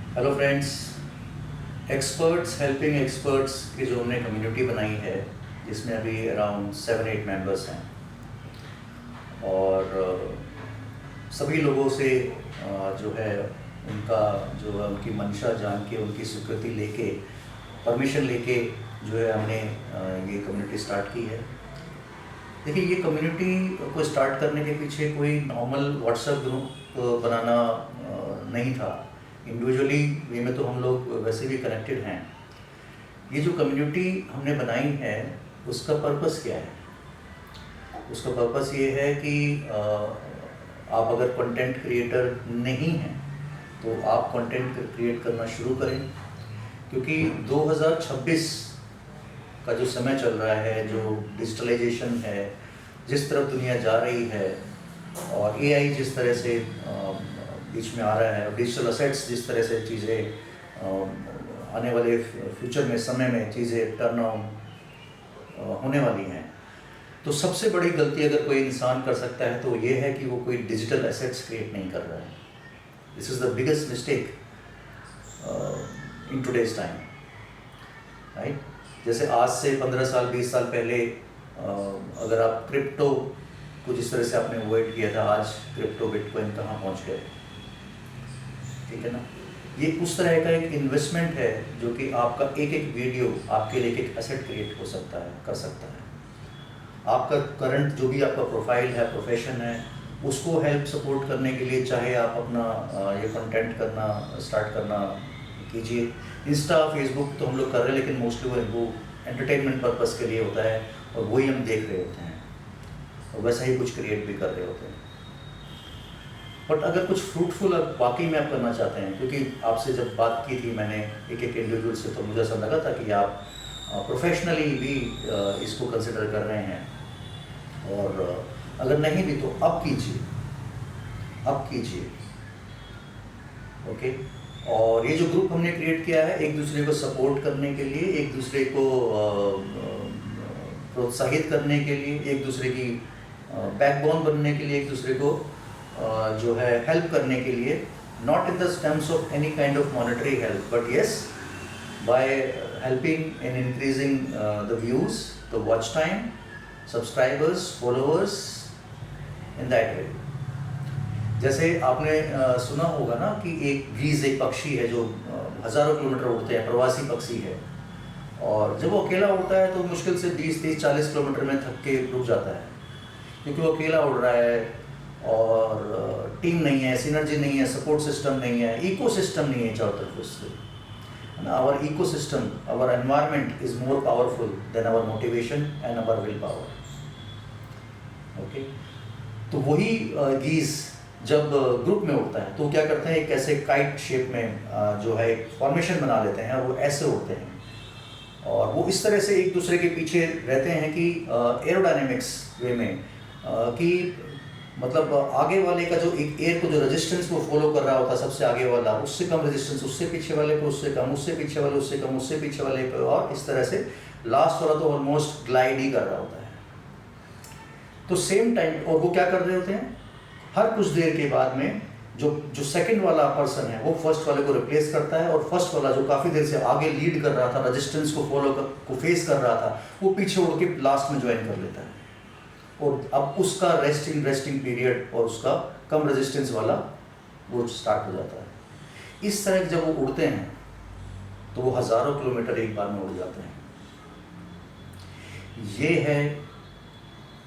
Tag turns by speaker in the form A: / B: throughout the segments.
A: Hello friends. Experts helping experts की जो हमने कम्युनिटी बनाई है, जिसमें अभी अराउंड 7-8 मेंबर्स हैं और सभी लोगों से जो है उनका जो है उनकी मंशा जान के, उनकी स्वीकृति लेके, परमिशन लेके जो है हमने ये कम्युनिटी स्टार्ट की है। देखिए, ये कम्युनिटी को स्टार्ट करने के पीछे कोई नॉर्मल व्हाट्सएप ग्रुप बनाना नहीं था। इंडिविजुअली वे में तो हम लोग वैसे भी कनेक्टेड हैं। ये जो कम्युनिटी हमने बनाई है उसका पर्पस क्या है? उसका पर्पस ये है कि आप अगर कंटेंट क्रिएटर नहीं हैं तो आप कंटेंट क्रिएट करना शुरू करें, क्योंकि 2026 का जो समय चल रहा है, जो डिजिटलाइजेशन है, जिस तरफ दुनिया जा रही है, और एआई जिस तरह से बीच में आ रहा है, डिजिटल असेट्स जिस तरह से चीज़ें आने वाले फ्यूचर में, समय में चीज़ें टर्न ऑन होने वाली हैं, तो सबसे बड़ी गलती अगर कोई इंसान कर सकता है तो ये है कि वो कोई डिजिटल एसेट्स क्रिएट नहीं कर रहा है। This is the biggest mistake in today's time, right? जैसे आज से 15 साल 20 साल पहले अगर आप क्रिप्टो को जिस तरह से आपने अवॉइड किया था, आज क्रिप्टो बिटकॉइन कहाँ पहुँच गए, ठीक है ना? ये उस तरह का एक इन्वेस्टमेंट है जो कि आपका एक एक वीडियो आपके लिए एक एसेट क्रिएट हो सकता है, कर सकता है। आपका करंट जो भी आपका प्रोफाइल है, प्रोफेशन है, उसको हेल्प सपोर्ट करने के लिए चाहे आप अपना ये कंटेंट करना स्टार्ट करना कीजिए। इंस्टा फेसबुक तो हम लोग कर रहे हैं, लेकिन मोस्टली वो एंटरटेनमेंट पर्पस के लिए होता है और वही हम देख रहे होते हैं और वैसा ही कुछ क्रिएट भी कर रहे होते हैं। बट अगर कुछ फ्रूटफुल वाकई में आप करना चाहते हैं, क्योंकि आपसे जब बात की थी मैंने एक एक इंडिविजुअल से, तो मुझे ऐसा लगा था कि आप प्रोफेशनली भी इसको कंसिडर कर रहे हैं, और अगर नहीं भी तो अब कीजिए, अब कीजिए, ओके। और ये जो ग्रुप हमने क्रिएट किया है एक दूसरे को सपोर्ट करने के लिए, एक दूसरे को प्रोत्साहित करने के लिए, एक दूसरे की बैकबोन बनने के लिए, एक दूसरे को जो है हेल्प करने के लिए, not in the terms of any kind of monetary help, but yes by helping in increasing the views, the watch time, subscribers, followers, in that way. जैसे आपने सुना होगा ना कि एक पक्षी है जो हज़ारों किलोमीटर उड़ते हैं, प्रवासी पक्षी है, और जब वो अकेला उड़ता है तो मुश्किल से 20-30-40 किलोमीटर में थक के रुक जाता है, क्योंकि वो अकेला उड़ रहा है और टीम नहीं है, सिनर्जी नहीं है, सपोर्ट सिस्टम नहीं है, इकोसिस्टम नहीं है चारों तरफ उससे, है ना। Our ecosystem, our environment is more powerful than our motivation and our will power, okay. तो वही गीज़ जब ग्रुप में उड़ता है तो क्या करते हैं, एक ऐसे काइट शेप में जो है एक फॉर्मेशन बना लेते हैं और वो ऐसे उड़ते हैं, और वो इस तरह से एक दूसरे के पीछे रहते हैं कि एरोडायनेमिक्स वे में कि मतलब आगे वाले का जो एक एयर को जो रेजिस्टेंस वो फॉलो कर रहा होता है, सबसे आगे वाला उससे कम रेजिस्टेंस, उससे पीछे वाले को उससे कम, उससे पीछे वाले उससे कम, उससे पीछे वाले को, और इस तरह से लास्ट वाला तो ऑलमोस्ट ग्लाइड ही कर रहा होता है। तो सेम टाइम, और वो क्या कर रहे होते हैं, हर कुछ देर के बाद में जो सेकंड वाला पर्सन है वो फर्स्ट वाले को रिप्लेस करता है, और फर्स्ट वाला जो काफ़ी देर से आगे लीड कर रहा था, रेजिस्टेंस को फेस कर रहा था, वो पीछे उड़ के लास्ट में ज्वाइन कर लेता है, और अब उसका रेस्टिंग पीरियड और उसका कम रेजिस्टेंस वाला वो स्टार्ट हो जाता है। इस तरह जब वो उड़ते हैं तो वो हज़ारों किलोमीटर एक बार में उड़ जाते हैं। ये है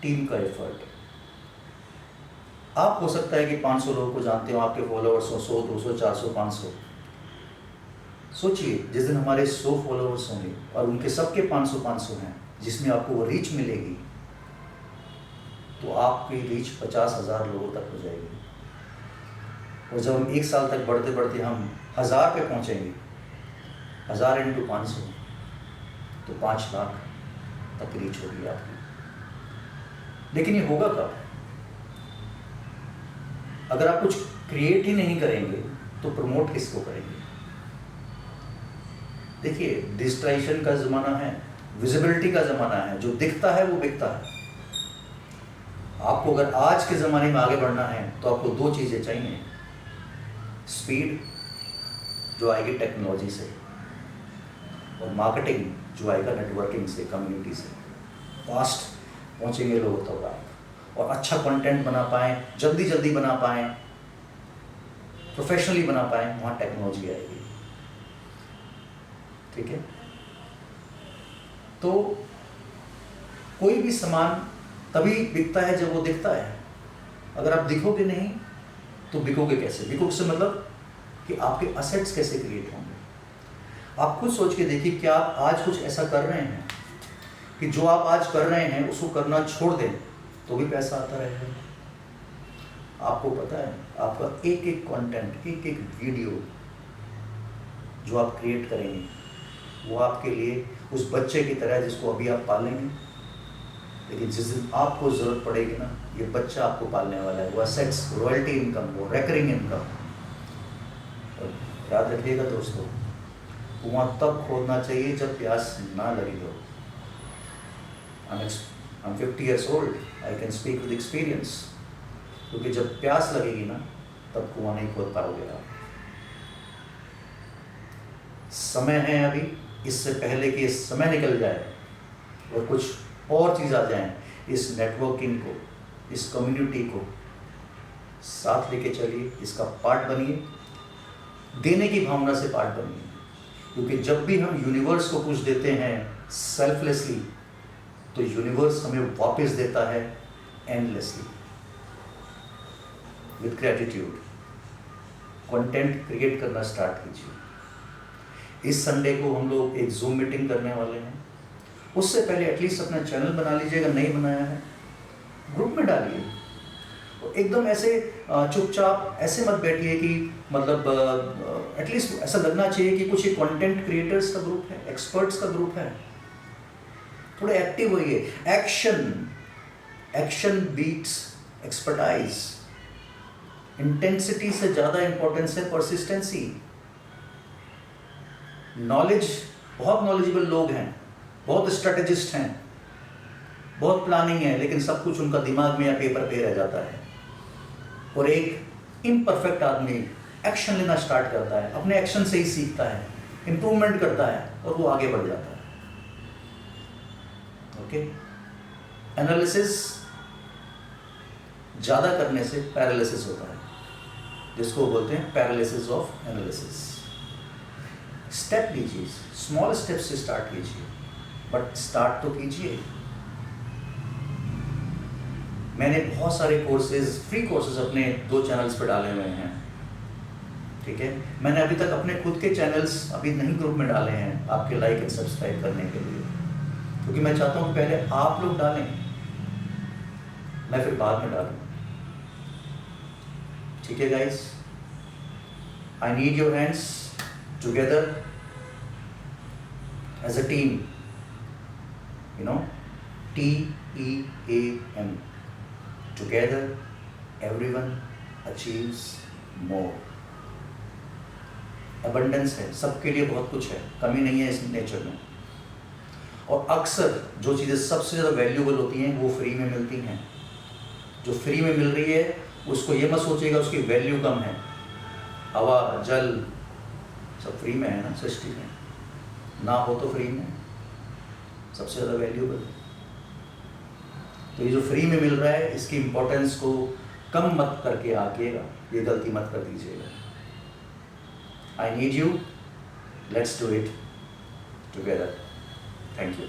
A: टीम का एफर्ट। आप हो सकता है कि 500 लोगों को जानते हो, आपके फॉलोअर्स हो 100, 200, 400, 500। सोचिए जिस दिन हमारे 100 फॉलोअर्स होंगे और उनके सबके 500 हैं, जिसमें आपको वो रीच मिलेगी, तो आपकी रीच 50,000 लोगों तक हो जाएगी। और जब हम एक साल तक बढ़ते बढ़ते हम 1000 पे पहुंचेंगे, 1000 × 500 तो 5 लाख तक रीच होगी आपकी। लेकिन ये होगा कब? अगर आप कुछ क्रिएट ही नहीं करेंगे तो प्रमोट किसको करेंगे? देखिए, डिजिटलाइजेशन का ज़माना है, विजिबिलिटी का ज़माना है, जो दिखता है वो बिकता है। आपको अगर आज के ज़माने में आगे बढ़ना है तो आपको 2 चीज़ें चाहिए, स्पीड, जो आएगी टेक्नोलॉजी से, और मार्केटिंग जो आएगा नेटवर्किंग से, कम्युनिटी से। फास्ट पहुंचेंगे लोगों तक और अच्छा कंटेंट बना पाएँ, जल्दी जल्दी बना पाएँ, प्रोफेशनली बना पाएँ, वहाँ टेक्नोलॉजी आएगी। ठीक है, तो कोई भी सामान तभी बिकता है जब वो दिखता है। अगर आप दिखोगे नहीं तो बिकोगे कैसे? बिकोगे से मतलब कि आपके असेट्स कैसे क्रिएट होंगे। आप खुद सोच के देखिए, क्या आप आज कुछ ऐसा कर रहे हैं कि जो आप आज कर रहे हैं उसको करना छोड़ दें तो भी पैसा आता रहेगा। आपको पता है, आपका एक एक कंटेंट, एक एक वीडियो जो आप क्रिएट करेंगे वो आपके लिए उस बच्चे की तरह जिसको अभी आप पालेंगे, लेकिन जिस दिन आपको ज़रूरत पड़ेगी ना, ये बच्चा आपको पालने वाला है। वो असेट्स, रॉयल्टी इनकम, वो रिकरिंग इनकम। और याद रखिएगा दोस्तों, कुआं तब खोदना चाहिए जब प्यास ना लगी हो। I'm 50 years old, I can speak with experience। क्योंकि जब प्यास लगेगी ना तब कुआं नहीं खोद पाओगे आप। समय है अभी, इससे पहले कि इस समय निकल जाए और कुछ और चीज़ आ जाए, इस नेटवर्किंग को, इस कम्युनिटी को साथ लेके चलिए, इसका पार्ट बनिए, देने की भावना से पार्ट बनिए। क्योंकि जब भी हम यूनिवर्स को कुछ देते हैं सेल्फलेसली, तो यूनिवर्स हमें वापस देता है endlessly, with gratitude. Content create करना स्टार्ट कीजिए। इस संडे को हम लोग एक जूम मीटिंग करने वाले हैं। उससे पहले एटलीस्ट अपना चैनल बना लीजिएगा, नहीं बनाया है, ग्रुप में डालिए। और एकदम ऐसे चुपचाप ऐसे मत बैठिए कि मतलब एटलीस्ट ऐसा लगना चाहिए कि कुछ कंटेंट क्रिएटर्स का ग्रुप है, एक्सपर्ट्स का ग्रुप है। थोड़े एक्टिव होइए। Action beats expertise. इंटेंसिटी से ज़्यादा इंपॉर्टेंस है परसिस्टेंसी। नॉलेज, बहुत नॉलेजेबल लोग हैं, बहुत स्ट्रेटेजिस्ट हैं, बहुत प्लानिंग है, लेकिन सब कुछ उनका दिमाग में या पेपर पे रह जाता है। और एक इम्परफेक्ट आदमी एक्शन लेना स्टार्ट करता है, अपने एक्शन से ही सीखता है, इंप्रूवमेंट करता है और वो आगे बढ़ जाता है। ओके, एनालिसिस ज़्यादा करने से पैरालिसिस होता है, जिसको बोलते हैं पैरालिसिस ऑफ एनालिसिस। स्टेप लीजिए, स्मॉल स्टेप से स्टार्ट कीजिए, बट स्टार्ट तो कीजिए। मैंने बहुत सारे कोर्सेज, फ्री कोर्सेज अपने 2 चैनल्स पर डाले हुए हैं। ठीक है, मैंने अभी तक अपने खुद के चैनल्स अभी नहीं ग्रुप में डाले हैं आपके लाइक एंड सब्सक्राइब करने के लिए, क्योंकि मैं चाहता हूँ पहले आप लोग डालें, मैं फिर बाद में डालूँ। ठीक है guys, I need your hands together as a team, you know, TEAM, together everyone achieves more। abundance है, सबके लिए बहुत कुछ है, कमी नहीं है इस नेचर में। और अक्सर जो चीज़ें सबसे ज़्यादा वैल्यूबल होती हैं वो फ्री में मिलती हैं। जो फ्री में मिल रही है उसको ये मत सोचिएगा उसकी वैल्यू कम है। हवा, जल सब फ्री में है ना, सृष्टि में, ना हो तो फ्री में सबसे ज़्यादा वैल्यूबल है। तो ये जो फ्री में मिल रहा है इसकी इम्पोर्टेंस को कम मत करके आकिएगा, ये गलती मत कर दीजिएगा। I need you, let's do it together. Thank you.